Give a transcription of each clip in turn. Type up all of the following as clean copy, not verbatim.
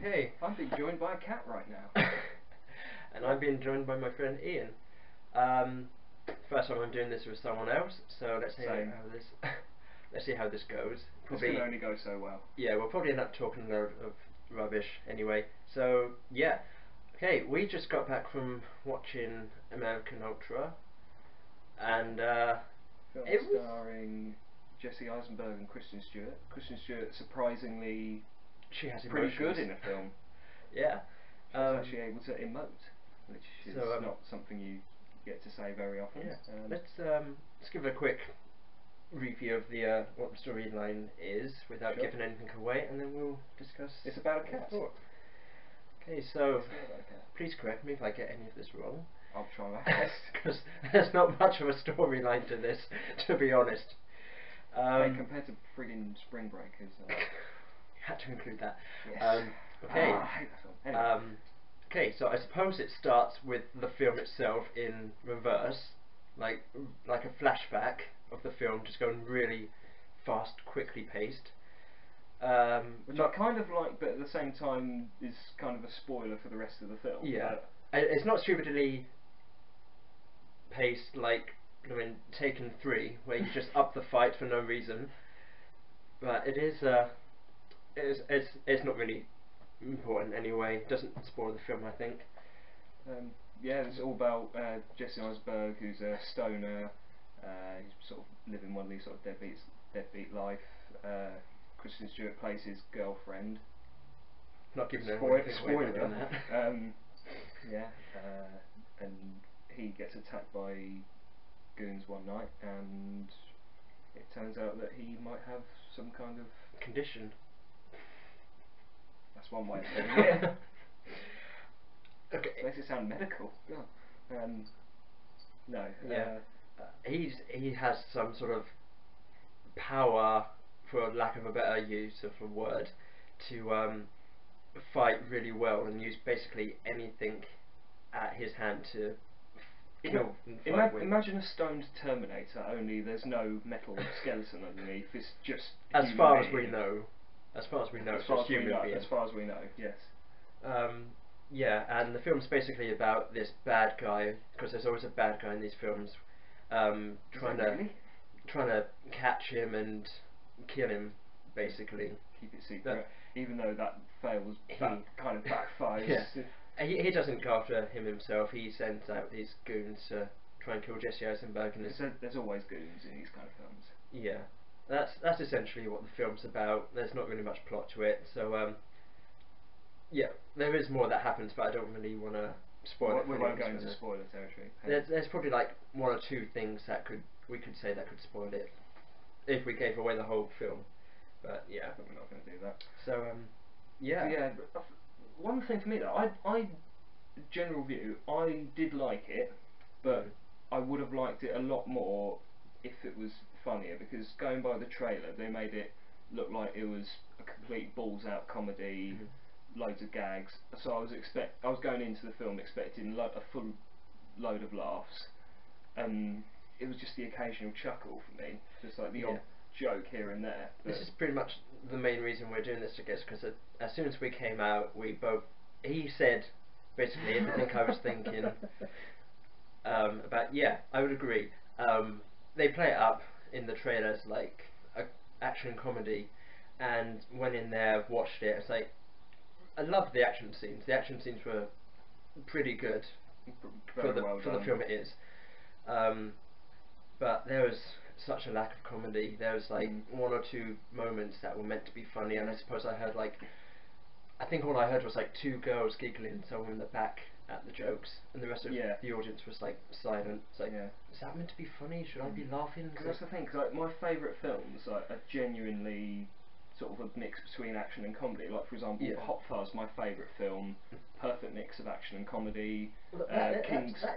Okay. I'm being joined by a cat right now. And I'm being joined by my friend Ian. First time I'm doing this with someone else, so let's see Same. how this let's see how this goes. This can only go so well. Yeah, we'll probably end up talking a load of rubbish anyway. So yeah. Okay, we just got back from watching American Ultra, and Film it was starring Jesse Eisenberg and Kristen Stewart. Kristen Stewart surprisingly she has pretty emotions. good in a film. Yeah. She's actually able to emote, which is not something you get to say very often. Yeah. Let's give a quick review of the what the storyline is without giving anything away, and then we'll discuss. It's about a cat. Okay, so please correct me if I get any of this wrong. I'll try my best. Because there's not much of a storyline to this, to be honest. Hey, compared to friggin' Spring Breakers. You had to include that. Yes. Okay. I hate that film. Anyway. Okay, so I suppose it starts with the film itself in reverse, like a flashback of the film, just going really fast, quickly paced. Which I kind of like, but at the same time is kind of a spoiler for the rest of the film. Yeah, it's not stupidly paced like Taken 3, where you just up the fight for no reason. But it is, it's not really important anyway. It doesn't spoil the film, I think. Yeah, it's all about Jesse Eisenberg, who's a stoner. He's sort of living one of these sort of deadbeat life. Kristen Stewart plays his girlfriend. Not giving spoiler. Yeah. And he gets attacked by goons one night, and it turns out that he might have some kind of condition. That's one way of saying it. Okay. Makes it sound medical. No. Yeah. He has some sort of power, for lack of a better use of a word, to fight really well and use basically anything at his hand to kill and fight with. Imagine a stoned Terminator, only there's no metal skeleton underneath. It's just as far as we know. As far as we know, as far as we know, yes. Yeah, and the film's basically about this bad guy, because there's always a bad guy in these films, trying to catch him and kill him, basically. Keep it secret, even though that fails, that kind of backfires. Yeah. He doesn't go after him himself. He sends out these goons to try and kill Jesse Eisenberg. And there's always goons in these kind of films. Yeah, that's essentially what the film's about. There's not really much plot to it, so yeah, there is more that happens, but I don't really want to spoil it. We won't go into spoiler territory. There's probably like one or two things that we could say that could spoil it if we gave away the whole film. But yeah, but we're not going to do that. So yeah. So, yeah. But one thing for me though, I general view, I did like it, but I would have liked it a lot more if it was funnier, because going by the trailer, they made it look like it was a complete balls out comedy. Loads of gags, so I was going into the film expecting a full load of laughs, and it was just the occasional chuckle for me, just like the odd joke here and there. This is pretty much the main reason we're doing this, I guess, because as soon as we came out, he said basically everything I was thinking about. Yeah, I would agree. They play it up in the trailers like a action comedy, and went in there, watched it. It's like, I loved the action scenes. The action scenes were pretty good for the film it is. But there was such a lack of comedy. There was like one or two moments that were meant to be funny, and I suppose I think all I heard was like two girls giggling somewhere in the back at the jokes, and the rest of the audience was like silent. It's like, is that meant to be funny? Should I be laughing? Because that's the thing. Cause, like, my favourite films are genuinely sort of a mix between action and comedy. Like, for example, Hot Fuzz, my favourite film, perfect mix of action and comedy.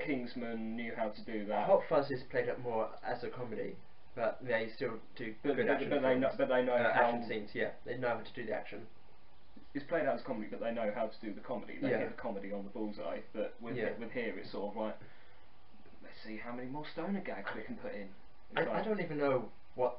Kingsman knew how to do that. Hot Fuzz is played up more as a comedy, but they still do good action. But they know how action scenes. Yeah, they know how to do the action. It's played out as comedy, but they know how to do the comedy. They hit the comedy on the bullseye. But with here, it's sort of like, let's see how many more stoner gags we can put in. I don't even know what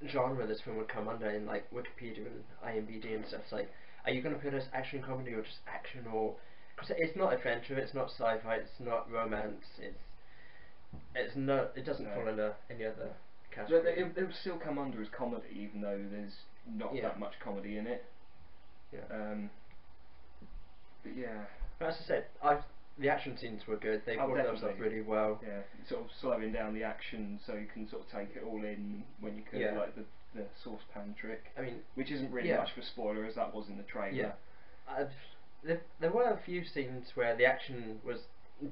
genre this film would come under in like Wikipedia and IMDb and stuff. Like, are you going to put it as action comedy or just action, or because it's not adventure, it's not sci-fi, it's not romance, it's no, it doesn't No. fall under any other So category. it would still come under as comedy, even though there's not Yeah. that much comedy in it. Yeah. But yeah. But as I said, the action scenes were good. They brought those off Definitely. really well. Yeah, sort of slowing down the action so you can sort of take it all in when you could, Yeah. like the saucepan trick. I mean, which isn't really yeah. much of a spoiler, as that was in the trailer. Yeah. There were a few scenes where the action was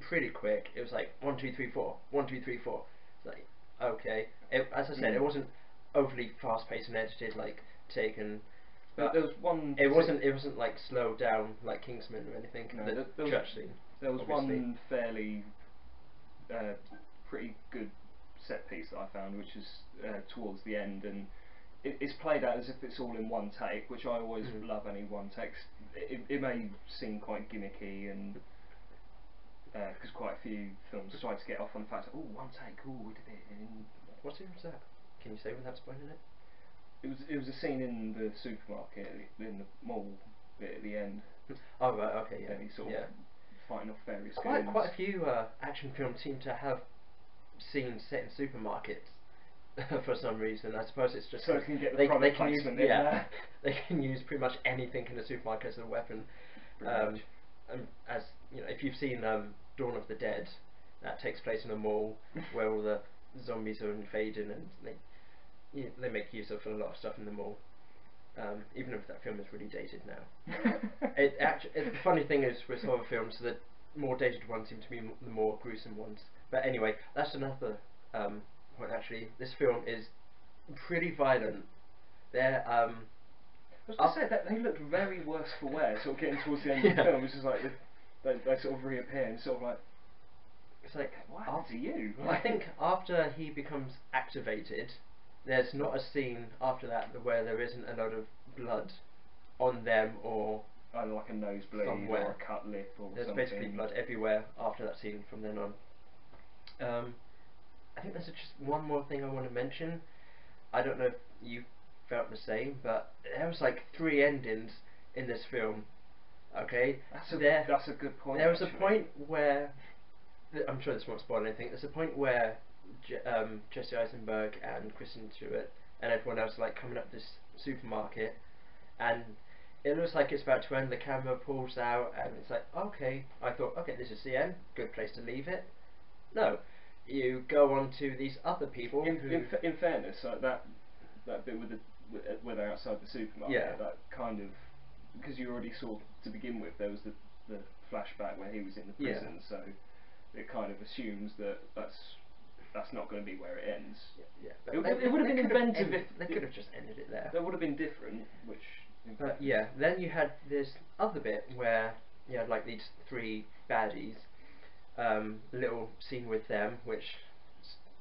pretty quick. It was like 1, 2, 3, 4, 1, 2, 3, 4. It's like, okay. As I said, it wasn't overly fast-paced and edited like Taken. But there was one. It wasn't like slowed down like Kingsman or anything. No, the church scene. There was obviously. one fairly pretty good set piece that I found, which is towards the end, and it's played out as if it's all in one take, which I always love any one takes. It may seem quite gimmicky, and because quite a few films try to get off on the fact that, oh, one take, oh, we did it in. What scene was that? Can you say without spoiling it? It was a scene in the supermarket, in the mall bit at the end. Oh right, okay, yeah. And he's sort of fighting off various quite goons. a few action films seem to have scenes set in supermarkets for some reason. I suppose it's just so they can get the they product can use placement in there. they can use pretty much anything in a supermarket as a weapon. As you know, if you've seen Dawn of the Dead, that takes place in a mall where all the zombies are invading, and they make use of a lot of stuff in the mall. Even if that film is really dated now. The funny thing is with horror films, the more dated ones seem to be the more gruesome ones. But anyway, that's another point actually. This film is pretty violent. I was going to say that they looked very worse for wear, sort of getting towards the end of the film. It's just like they sort of reappear and sort of like, it's like, what happened to you? I think after he becomes activated, there's not a scene after that where there isn't a lot of blood on them or either like a nosebleed somewhere. or a cut lip or there's something. basically blood everywhere after that scene from then on. I think there's just one more thing I want to mention. I don't know if you felt the same, but there was like 3 endings in this film. Okay, That's a good point. There was actually. a point where I'm sure this won't spoil anything. There's a point where Jesse Eisenberg and Kristen Stewart and everyone else are like coming up this supermarket, and it looks like it's about to end. The camera pulls out, and it's like, okay. I thought, okay, this is the end. Good place to leave it. No, you go on to these other people. In fairness, that bit where they're outside the supermarket, that kind of, because you already saw to begin with, there was the flashback where he was in the prison, so it kind of assumes that that's not going to be where it ends. It would have been inventive if they could have just ended it there. That would have been different, which. But yeah, then you had this other bit where you had like these 3 baddies, little scene with them, which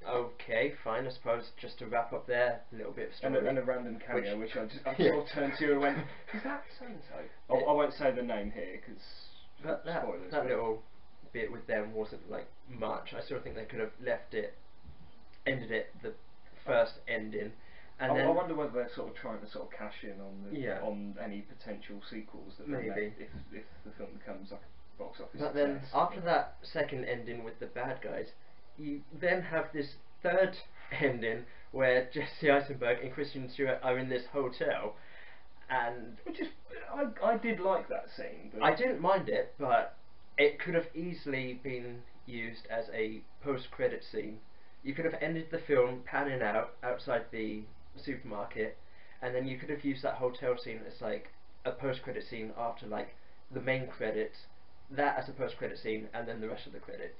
okay, fine, I suppose, just to wrap up their little bit of story. And a random cameo, which I sort of turned to you and went, is that so and so? I won't say the name here because spoilers. That little bit with them wasn't like much. I still think they could have ended it the first ending. And I wonder whether they're sort of trying to sort of cash in on on any potential sequels that maybe if the film becomes like a box office But success. then after that second ending with the bad guys, you then have this third ending where Jesse Eisenberg and Kristen Stewart are in this hotel, and which is I did like that scene. But I didn't mind it, but it could have easily been used as a post-credit scene. You could have ended the film panning out outside the supermarket, and then you could have used that hotel scene as like a post-credit scene after like the main credits, that as a post-credit scene, and then the rest of the credits.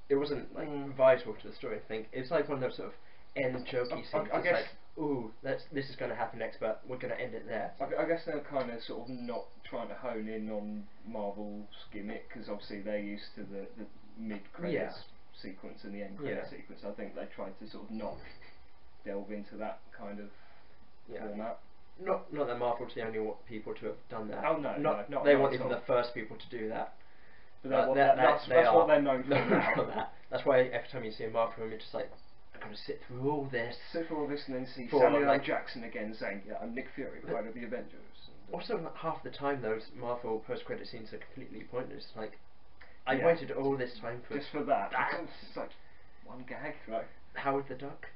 It wasn't like vital to the story. I think it's like one of those sort of end jokey scenes. I it's guess like, ooh, this is going to happen next, but we're going to end it there. I guess they're kind of sort of not trying to hone in on Marvel's gimmick, because obviously they're used to the mid-credits sequence and the end credit sequence. I think they tried to sort of not delve into that kind of format. Not that Marvel's the only people to have done that. Oh no, they not weren't at even all. the first people to do that. But that's what they're known for now. For that. That's why every time you see a Marvel film, you're just like, I've got to sit through all this. Sit through all this and then see Samuel L. Jackson again saying, yeah, I'm Nick Fury, provider of the Avengers. Also, like, half the time those Marvel post-credit scenes are completely pointless. Like, I Yeah. waited all this time for just for that. that. It's just like one gag, right? Howard the Duck.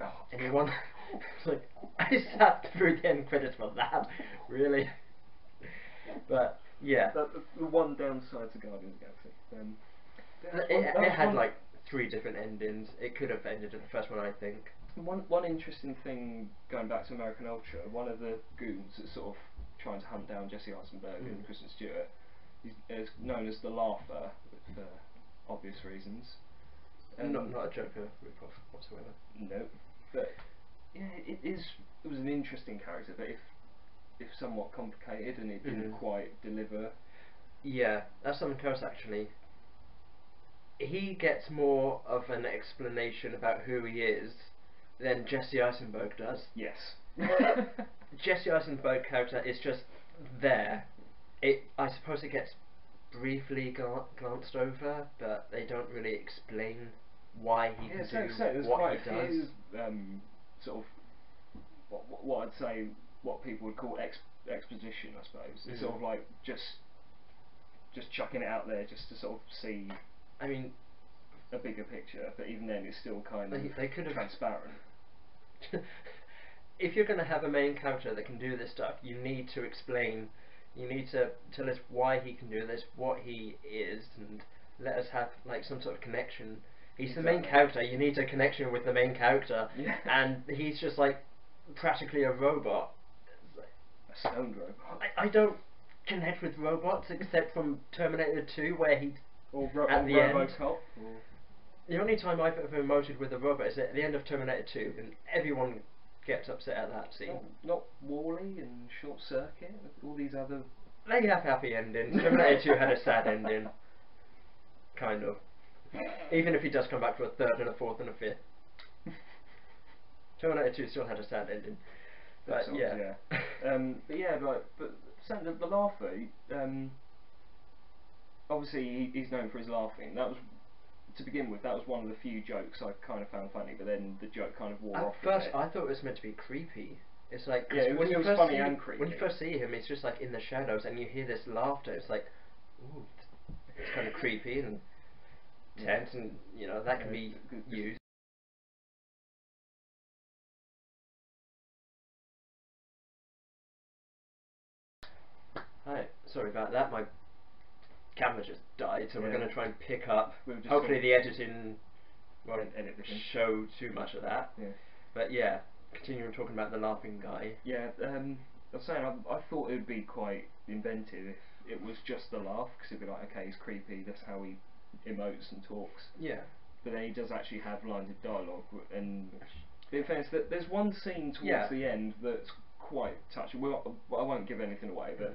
Oh, Anyone? It's like, I sat through the end credits for that. Really? But yeah, the one downside to Guardians of the Galaxy. it had like 3 different endings. It could have ended in the first one, I think. One interesting thing going back to American Ultra, one of the goons that's sort of trying to hunt down Jesse Eisenberg and Kristen Stewart is known as the Laugher for obvious reasons. Not a Joker ripoff whatsoever. No, but yeah, it was an interesting character, but if somewhat complicated and it didn't quite deliver. Yeah, that's something else actually. He gets more of an explanation about who he is than Jesse Eisenberg does. Yes. Jesse Eisenberg character is just there. I suppose it gets briefly glanced over, but they don't really explain why he can do what he does. Few, sort of what I'd say, what people would call exposition, I suppose. It's sort of like just chucking it out there just to sort of see. I mean, a bigger picture, but even then it's still kind of they could have transparent. If you're going to have a main character that can do this stuff, you need to explain. You need to tell us why he can do this, what he is, and let us have like some sort of connection. He's the main character. You need a connection with the main character, and he's just like practically a robot. A stoned robot. I don't connect with robots except from Terminator 2, where he at the RoboCop. end. The only time I've ever emoted with a robot is at the end of Terminator 2, and everyone gets upset at that scene. Not Wall-E and Short Circuit, all these other. They have happy endings. Terminator 2 had a sad ending. Kind of. Even if he does come back for a 3rd and a 4th and a 5th. Terminator 2 still had a sad ending. But yeah. But yeah, but the laugher, obviously he's known for his laughing. That was, to begin with, that was one of the few jokes I kind of found funny, but then the joke kind of wore off. At first, I thought it was meant to be creepy. It's like, it was funny and creepy. When you first see him, he's just like in the shadows, and you hear this laughter. It's like, ooh, it's kind of creepy and tense, and you know that can be used. Hi, sorry about that. My camera just died, so we're going to try and pick up. Hopefully, the editing won't show too much of that. Yeah. But yeah, continuing talking about the laughing guy. Yeah, I was saying I thought it would be quite inventive if it was just the laugh, because it'd be like, okay, he's creepy, that's how he emotes and talks. Yeah. But then he does actually have lines of dialogue, and in fairness, there's one scene towards the end that's quite touching. Well, I won't give anything away, but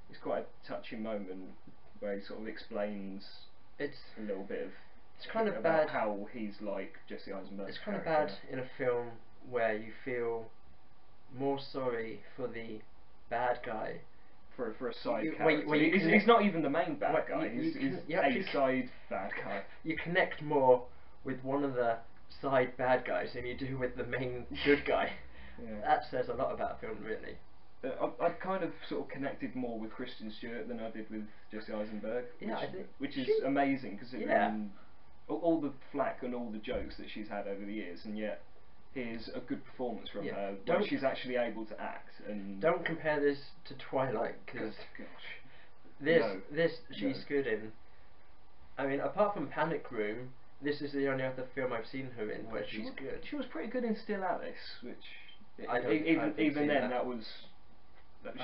it's quite a touching moment where he sort of explains a little bit of. It's kind of about bad how he's like Jesse Eisenberg's It's kind of character. bad in a film where you feel more sorry for the bad guy. For a side character. He's not even the main bad guy. He's a side bad guy. You connect more with one of the side bad guys than you do with the main good guy. That says a lot about a film, really. I kind of sort of connected more with Kristen Stewart than I did with Jesse Eisenberg, which is amazing, considering all the flack and all the jokes that she's had over the years, and yet here's a good performance from her where she's actually able to act. And don't compare this to Twilight, because she's good in. I mean, apart from Panic Room, this is the only other film I've seen her in where she's good. She was pretty good in Still Alice, which even then that was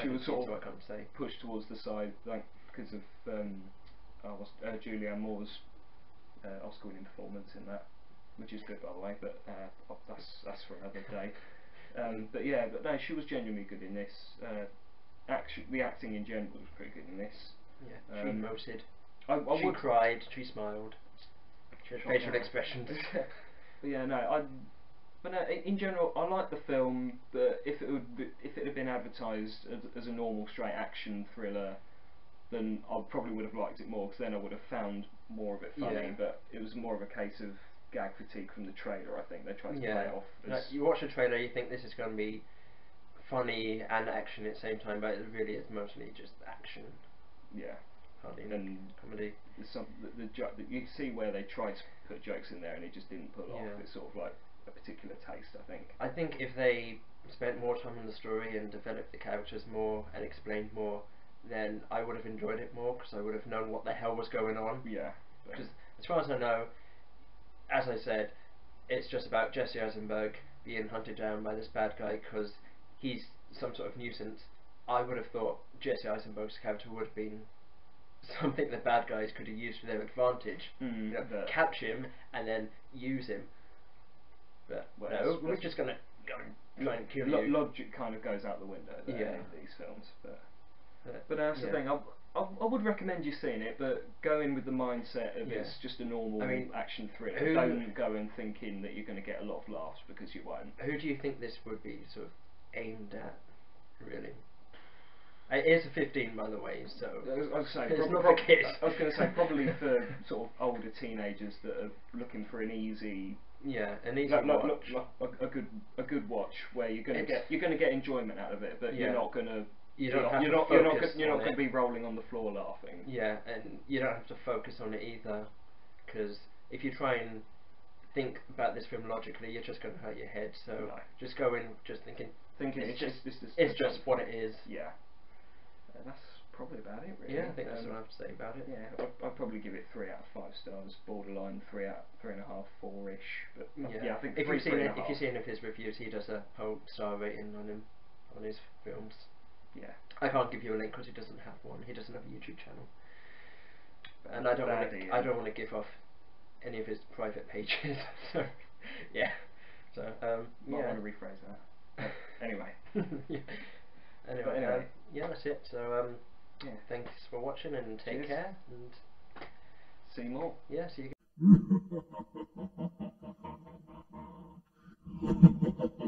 she was sort of say. pushed towards the side, like, because of Julianne Moore's Oscar-winning performance in that, which is good, by the way, but that's for another day. But no, she was genuinely good in this. The acting in general was pretty good in this. Yeah, she emoted. She cried. She smiled. She had facial expressions. But yeah, no, in general, I like the film, but if it had been advertised as a normal straight action thriller, then I probably would have liked it more, because then I would have found more of it funny. Yeah. But it was more of a case of gag fatigue from the trailer. I think they tried to play it off. You watch the trailer, you think this is going to be funny and action at the same time, but it really is mostly just action. Yeah. Hardly any And comedy. the joke that you see where they tried to put jokes in there and it just didn't pull off. Yeah. It's sort of like a particular taste, I think. I think if they spent more time on the story and developed the characters more and explained more, then I would have enjoyed it more, because I would have known what the hell was going on. Yeah. Because as far as I know, as I said, it's just about Jesse Eisenberg being hunted down by this bad guy because he's some sort of nuisance. I would have thought Jesse Eisenberg's character would have been something the bad guys could have used for their advantage. You know, catch him and then use him. But Well, no, we're just gonna go and try and kill you. Logic kind of goes out the window there Yeah. in these films. But that's the yeah. thing. I would recommend you seeing it, but go in with the mindset of Yeah. it's just a normal action thriller. who- Don't go in thinking that you're going to get a lot of laughs, because you won't. Who do you think this would be sort of aimed at, really? It is a 15, by the way, so I was saying, it's not for kids. I was going to say probably for sort of older teenagers that are looking for an easy, an easy watch. a good watch where you're going to get enjoyment out of it, but you're not going to. You're not going to be rolling on the floor laughing. Yeah, and you don't have to focus on it either, because if you try and think about this film logically, you're just going to hurt your head. So just go in just thinking it's just what it is. Yeah. That's probably about it, really. Yeah, I think that's what I have to say about it. Yeah, I'd probably give it 3 out of 5 stars, borderline 3.5, 4-ish. But I think if 3, you've seen 3.5. if you've seen of his reviews, he does a whole star rating on his films. Yeah. I can't give you a link because he doesn't have one. He doesn't have a YouTube channel, and I don't want to give off any of his private pages. So yeah. So might want to rephrase that. Anyway. Yeah. Anyway, yeah, that's it. So thanks for watching and take care and see you more. Yeah, see you.